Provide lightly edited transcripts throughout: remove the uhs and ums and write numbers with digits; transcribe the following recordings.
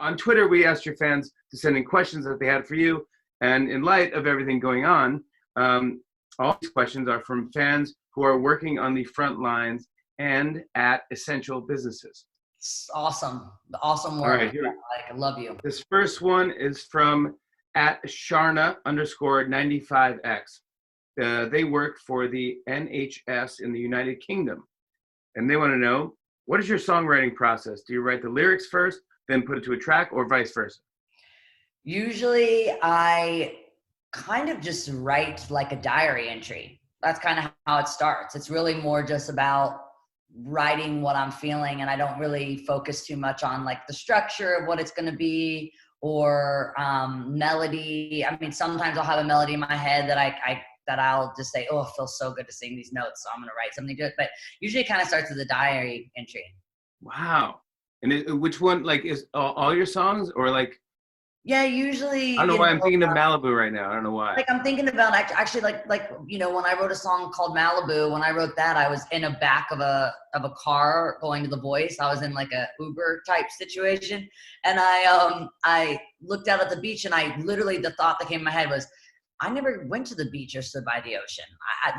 on Twitter, we asked your fans to send in questions that they had for you. And in light of everything going on, all these questions are from fans who are working on the front lines and at essential businesses. It's awesome. Awesome work. All right, here. I love you. This first one is from at Sharna_95X. They work for the NHS in the United Kingdom. And they want to know, what is your songwriting process? Do you write the lyrics first, then put it to a track, or vice versa? Usually I kind of just write like a diary entry. That's kind of how it starts. It's really more just about writing what I'm feeling, and I don't really focus too much on like the structure of what it's going to be or melody. I mean, sometimes I'll have a melody in my head that I'll just say, oh, it feels so good to sing these notes, so I'm going to write something to it. But usually it kind of starts with a diary entry. Wow. And which one, like, is all your songs, or like? Yeah, usually. I don't know why I'm thinking of Malibu right now. I don't know why. Like I'm thinking about actually like when I wrote a song called Malibu, when I wrote that, I was in a back of a car going to The Voice. I was in like a Uber type situation, and I looked out at the beach, and I literally, the thought that came in my head was, I never went to the beach or stood by the ocean.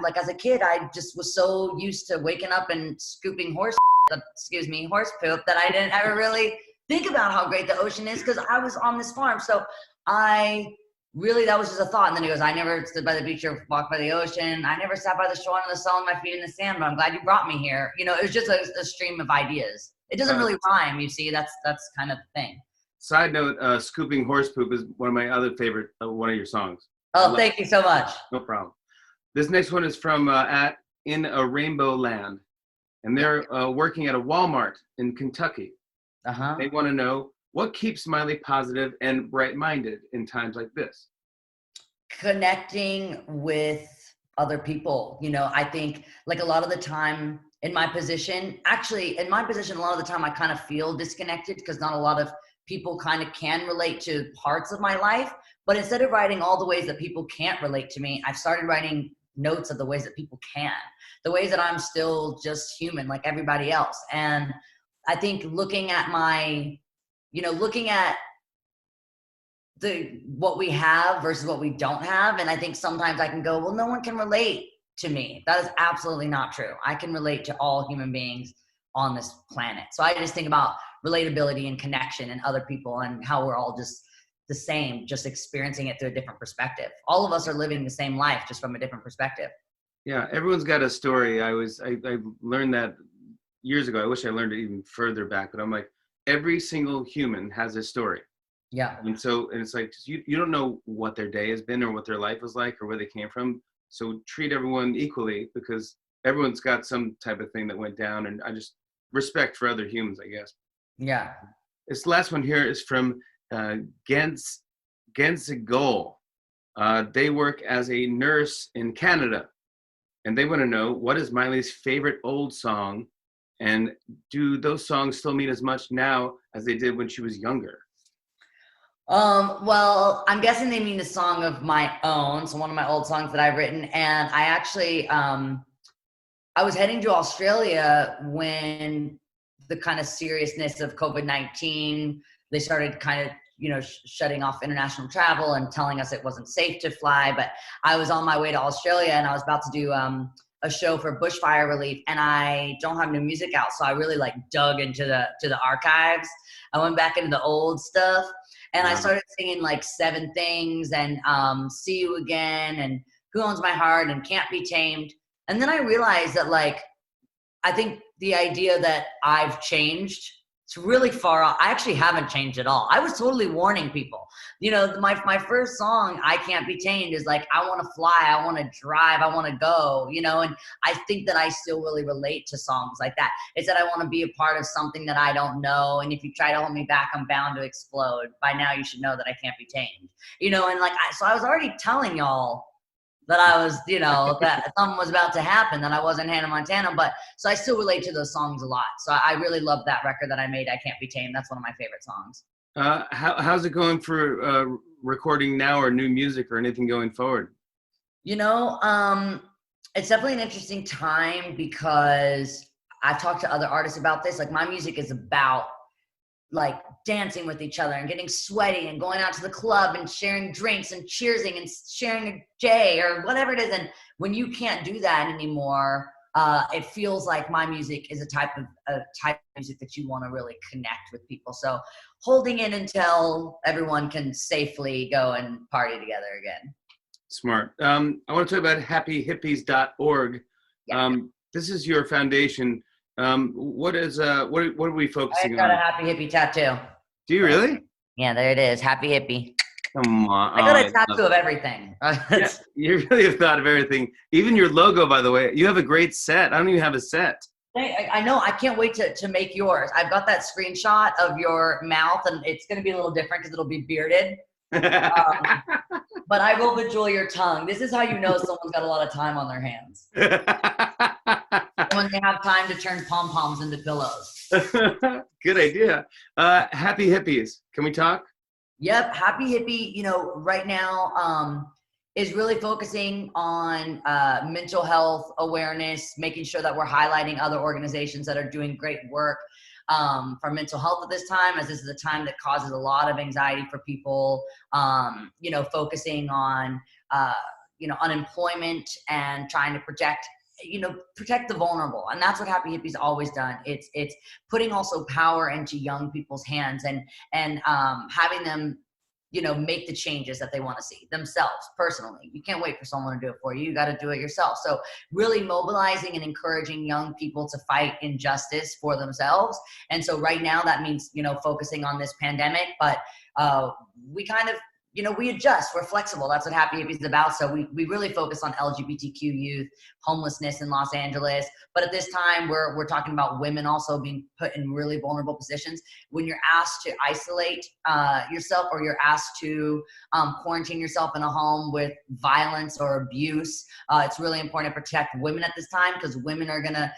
Like as a kid, I just was so used to waking up and scooping horse poop that I didn't ever really think about how great the ocean is, because I was on this farm. So that was just a thought. And then he goes, I never stood by the beach or walked by the ocean. I never sat by the shore on the sun with my feet in the sand, but I'm glad you brought me here. You know, it was just a stream of ideas. It doesn't really rhyme, you see. That's kind of the thing. Side note, Scooping Horse Poop is one of my other favorite, one of your songs. Oh, thank you so much. No problem. This next one is from at In a Rainbow Land, and they're working at a Walmart in Kentucky. Uh-huh. They want to know, what keeps Miley positive and bright-minded in times like this? Connecting with other people. You know, I think like a lot of the time in my position, a lot of the time I kind of feel disconnected because not a lot of people kind of can relate to parts of my life. But instead of writing all the ways that people can't relate to me, I've started writing notes of the ways that people can, the ways that I'm still just human like everybody else. And I think looking at what we have versus what we don't have. And I think sometimes I can go, well, no one can relate to me. That is absolutely not true. I can relate to all human beings on this planet. So I just think about relatability and connection and other people and how we're all just the same, just experiencing it through a different perspective. All of us are living the same life, just from a different perspective. Yeah, everyone's got a story. I learned that years ago. I wish I learned it even further back, but I'm like, every single human has a story. Yeah. And it's like, you don't know what their day has been or what their life was like or where they came from. So treat everyone equally, because everyone's got some type of thing that went down, and I just respect for other humans, I guess. Yeah. This last one here is from Gensigol. They work as a nurse in Canada, and they want to know, what is Miley's favorite old song, and do those songs still mean as much now as they did when she was younger? Well, I'm guessing they mean a song of my own, so one of my old songs that I've written. And I actually I was heading to Australia when the kind of seriousness of COVID-19, they started kind of shutting off international travel and telling us it wasn't safe to fly. But I was on my way to Australia, and I was about to do a show for bushfire relief, and I don't have new music out. So I really like dug into the archives. I went back into the old stuff, and I started singing like Seven Things and See You Again and Who Owns My Heart and Can't Be Tamed. And then I realized that, like, I think the idea that I've changed, it's really far off. I actually haven't changed at all. I was totally warning people. My first song, I Can't Be Tamed, is like, I want to fly, I want to drive, I want to go, and I think that I still really relate to songs like that. It's that I want to be a part of something that I don't know, and if you try to hold me back, I'm bound to explode. By now you should know that I can't be tamed, and like, so I was already telling y'all that I was, that something was about to happen, that I wasn't Hannah Montana, but so I still relate to those songs a lot. So I really love that record that I made, I Can't Be Tamed. That's one of my favorite songs. How's it going for recording now, or new music, or anything going forward? It's definitely an interesting time, because I've talked to other artists about this. Like, my music is about like dancing with each other and getting sweaty and going out to the club and sharing drinks and cheersing and sharing a J or whatever it is. And when you can't do that anymore, it feels like my music is a type of music that you want to really connect with people. So holding in until everyone can safely go and party together again. Smart. I want to talk about happyhippies.org. Yeah. This is your foundation. What are we focusing I've got on? a happy hippie tattoo. Do you really? Yeah, there it is. Happy hippie. Come on. I got a tattoo of everything. Yeah, you really have thought of everything. Even your logo, by the way. You have a great set. I don't even have a set. I know. I can't wait to make yours. I've got that screenshot of your mouth, and it's going to be a little different because it'll be bearded. But I will bejewel your tongue. This is how you know someone's got a lot of time on their hands. When they have time to turn pom-poms into pillows. Good idea. Happy hippies. Can we talk? Yep. Happy Hippie, right now is really focusing on mental health awareness, making sure that we're highlighting other organizations that are doing great work for mental health at this time, as this is a time that causes a lot of anxiety for people, focusing on, unemployment and trying to protect the vulnerable. And that's what Happy Hippie's always done. It's putting also power into young people's hands and having them, make the changes that they want to see themselves personally. You can't wait for someone to do it for you. You got to do it yourself. So really mobilizing and encouraging young people to fight injustice for themselves. And so right now that means, focusing on this pandemic, but we kind of, we adjust, we're flexible. That's what Happy Hippie is about. So we really focus on LGBTQ youth, homelessness in Los Angeles. But at this time, we're talking about women also being put in really vulnerable positions. When you're asked to isolate yourself, or you're asked to quarantine yourself in a home with violence or abuse, it's really important to protect women at this time, because women are going to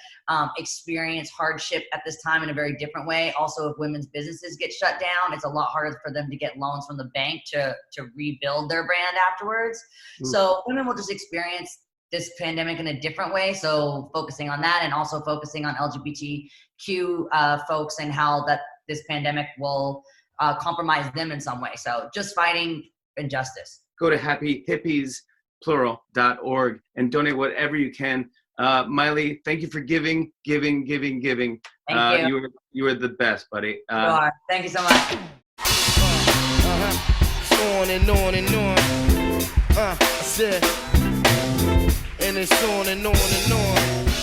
experience hardship at this time in a very different way. Also, if women's businesses get shut down, it's a lot harder for them to get loans from the bank to rebuild their brand afterwards. Mm-hmm. So women will just experience this pandemic in a different way. So focusing on that, and also focusing on LGBTQ folks and how that this pandemic will compromise them in some way. So just fighting injustice. Go to happyhippies.org and donate whatever you can. Miley, thank you for giving. Thank you. You are the best, buddy. You are. Thank you so much. On and on and on. I said, and it's on and on and on.